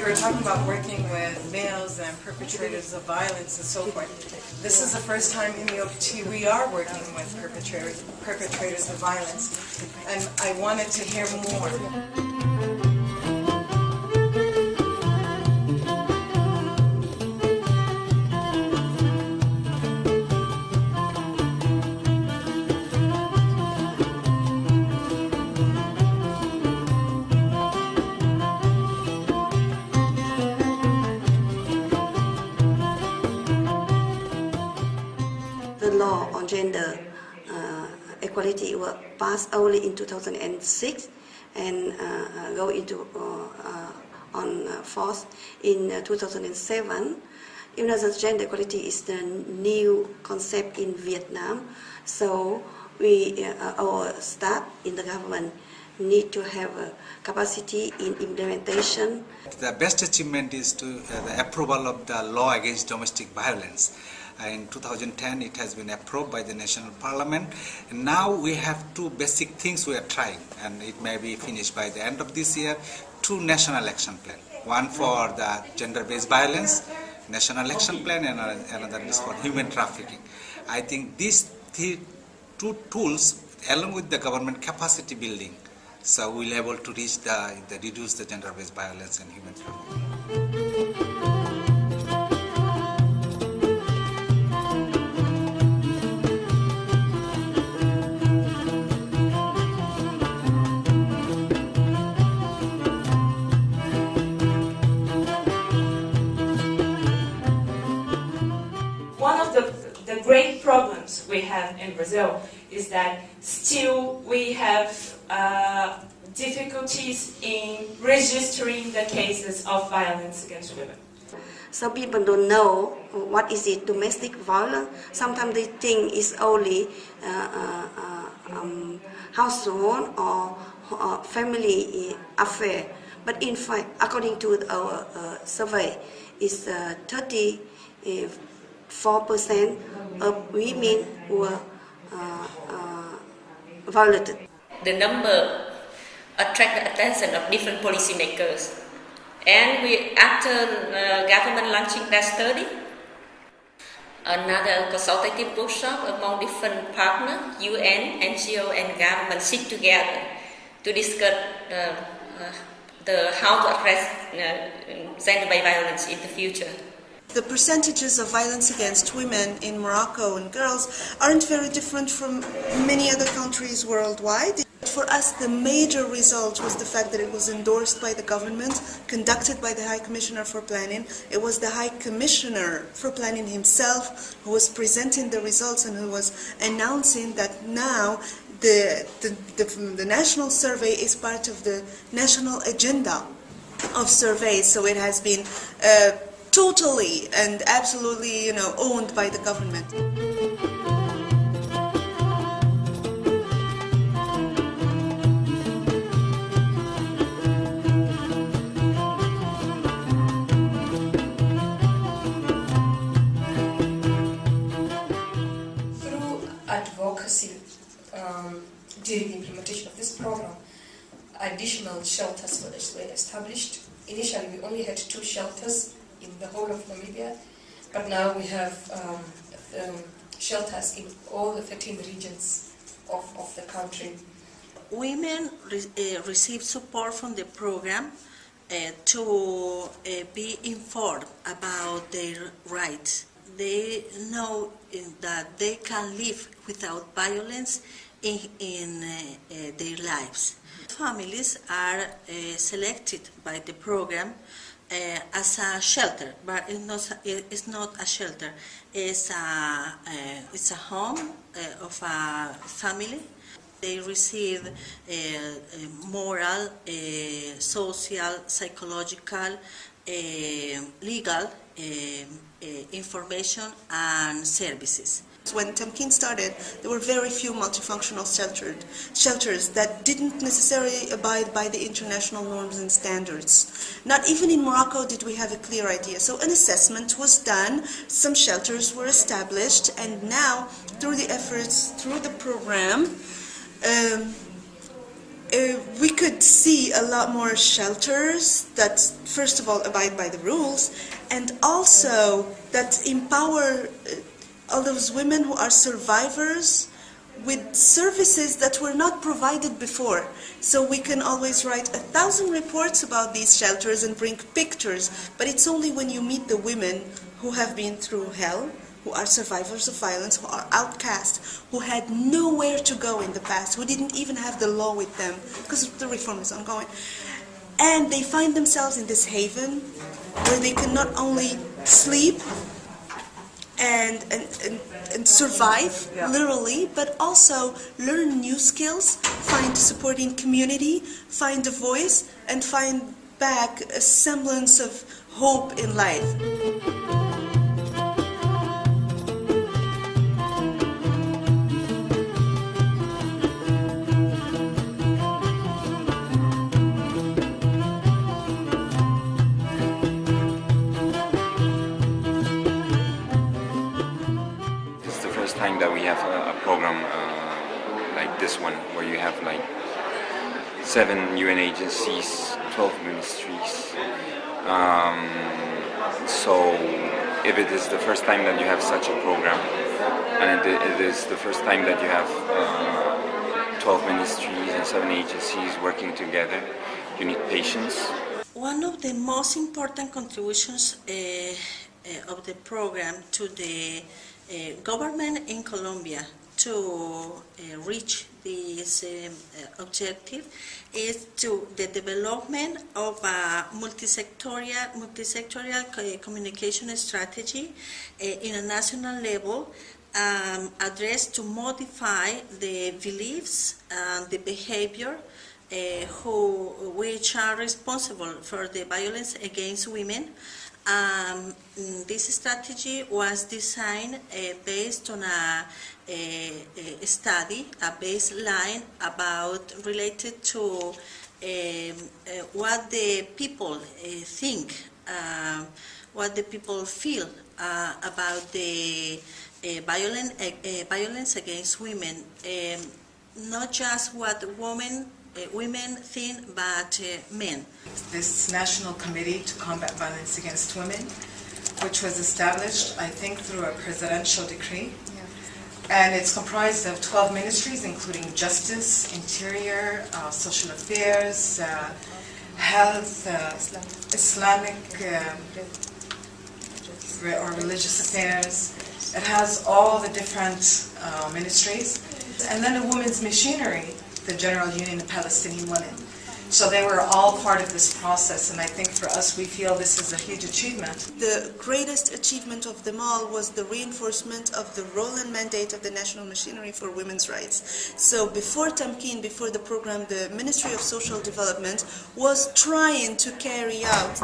you were talking about working with males and perpetrators of violence and so forth. This is the first time in the OPT we are working with perpetrators of violence, and I wanted to hear more. The law on gender equality was passed only in 2006 and go into on force in 2007. Even though gender equality is the new concept in Viet Nam, so we our staff in the government need to have a capacity in implementation. The best achievement is the approval of the law against domestic violence. In 2010 it has been approved by the National Parliament, and now we have two basic things we are trying, and it may be finished by the end of this year. Two national action plan, one for the gender-based violence national action plan, and another is for human trafficking. I think these two tools, along with the government capacity building, so we'll be able to reach reduce the gender-based violence and human trafficking. One of the great problems we have in Brazil is that still we have difficulties in registering the cases of violence against women. So people don't know what is it, domestic violence. Sometimes they think it's only household or family affair. But in fact, according to our survey, it's 34% of women were violated. The number attract the attention of different policymakers, and after government launching that study, another consultative workshop among different partners, UN, NGO, and government sit together to discuss how to address gender-based violence in the future. The percentages of violence against women in Morocco and girls aren't very different from many other countries worldwide. For us, the major result was the fact that it was endorsed by the government, conducted by the High Commissioner for Planning. It was the High Commissioner for Planning himself who was presenting the results and who was announcing that now the national survey is part of the national agenda of surveys. So it has been totally and absolutely, owned by the government. Through advocacy during the implementation of this program, additional shelters were established. Initially, we only had 2 shelters in the whole of Namibia, but now we have shelters in all the 13 regions of the country. Women receive support from the program to be informed about their rights. They know that they can live without violence in their lives. Families are selected by the program as a shelter, but it's not a shelter. It's a home of a family. They receive moral, social, psychological, legal information and services. When Tamkin started, there were very few multifunctional shelters that didn't necessarily abide by the international norms and standards. Not even in Morocco did we have a clear idea. So an assessment was done, some shelters were established, and now through the efforts, through the program, we could see a lot more shelters that, first of all, abide by the rules, and also that empower all those women who are survivors with services that were not provided before. So we can always write 1,000 reports about these shelters and bring pictures, but it's only when you meet the women who have been through hell, who are survivors of violence, who are outcast, who had nowhere to go in the past, who didn't even have the law with them, because the reform is ongoing. And they find themselves in this haven where they can not only sleep and survive, literally, but also learn new skills, find supporting community, find a voice, and find back a semblance of hope in life. Time that we have a program like this one, where you have like 7 UN agencies, 12 ministries. So if it is the first time that you have such a program, and it is the first time that you have 12 ministries and 7 agencies working together, you need patience. One of the most important contributions of the program to the government in Colombia to reach this objective is to the development of a multisectorial communication strategy in a national level addressed to modify the beliefs and the behavior which are responsible for the violence against women. This strategy was designed based on a study, a baseline related to what the people think, what the people feel about the violence against women, not just what women think, but men. This National Committee to Combat Violence Against Women, which was established, I think, through a presidential decree. And it's comprised of 12 ministries, including Justice, Interior, Social Affairs, Health, Islamic or Religious Affairs. It has all the different ministries. And then a women's machinery, the General Union of Palestinian Women. So they were all part of this process, and I think for us, we feel this is a huge achievement. The greatest achievement of them all was the reinforcement of the role and mandate of the National Machinery for Women's Rights. So before Tamkeen, before the program, the Ministry of Social Development was trying to carry out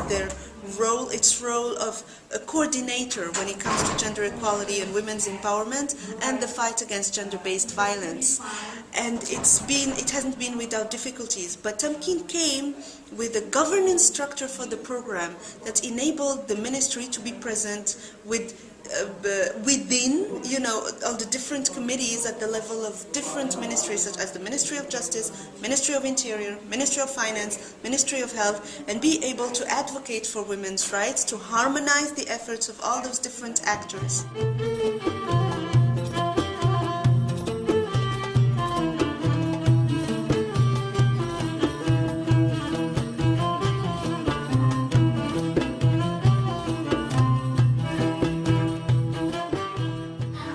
its role of a coordinator when it comes to gender equality and women's empowerment and the fight against gender-based violence. And it hasn't been without difficulties, but Tamkeen came with a governance structure for the program that enabled the ministry to be present within, all the different committees at the level of different ministries, such as the Ministry of Justice, Ministry of Interior, Ministry of Finance, Ministry of Health, and be able to advocate for women's rights, to harmonize the efforts of all those different actors.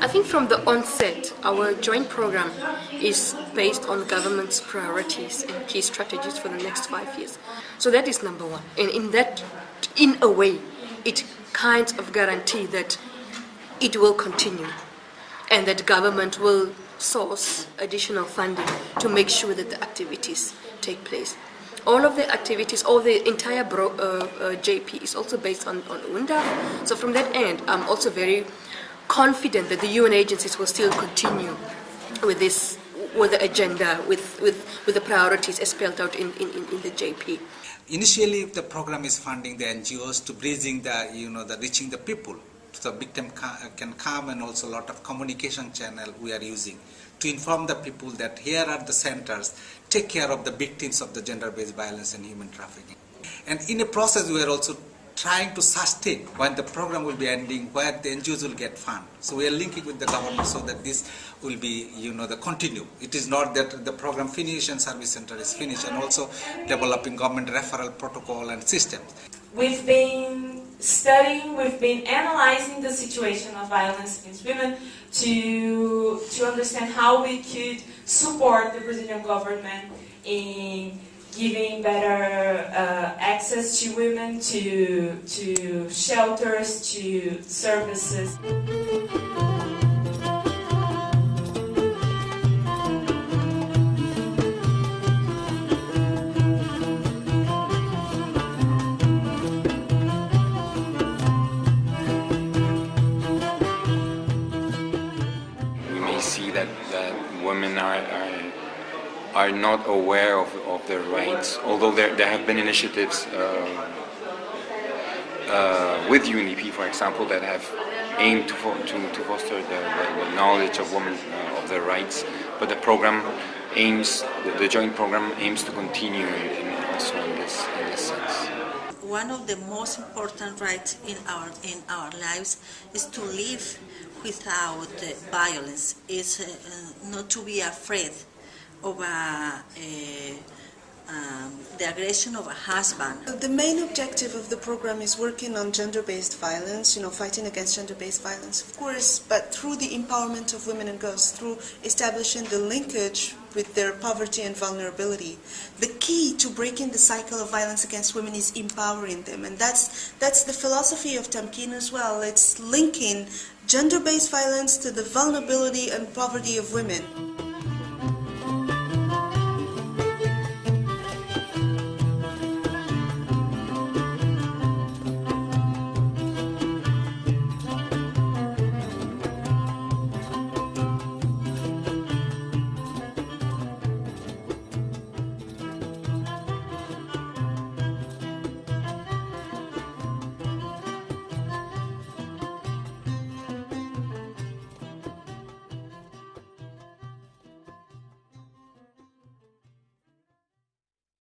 I think from the onset, our joint program is based on government's priorities and key strategies for the next 5 years. So that is number one. And in a way, it kind of guarantees that it will continue and that government will source additional funding to make sure that the activities take place. All of the activities, all the entire JP is also based on UNDP. So from that end, I'm also very confident that the UN agencies will still continue with the agenda, with the priorities as spelled out in the JP. Initially, the program is funding the NGOs to bridging the reaching the people, so the victim can come, and also a lot of communication channel we are using to inform the people that here are the centers. take care of the victims of the gender-based violence and human trafficking. And in a process, we are also trying to sustain when the program will be ending, where the NGOs will get fund. So we are linking with the government so that this will be, the continue. It is not that the program finish and service center is finished, and also developing government referral protocol and systems. We've been studying, we've been analyzing the situation of violence against women to understand how we could support the Brazilian government in giving better access to women to shelters, to services. We may see that women are not aware of their rights, although there have been initiatives with UNDP, for example, that have aimed to foster the knowledge of women of their rights. But the program the joint program aims to continue also in this sense. One of the most important rights in our lives is to live without violence. Is not to be afraid of the aggression of a husband. The main objective of the program is working on gender-based violence, fighting against gender-based violence, of course, but through the empowerment of women and girls, through establishing the linkage with their poverty and vulnerability. The key to breaking the cycle of violence against women is empowering them, and that's the philosophy of Tamkin as well. It's linking gender-based violence to the vulnerability and poverty of women.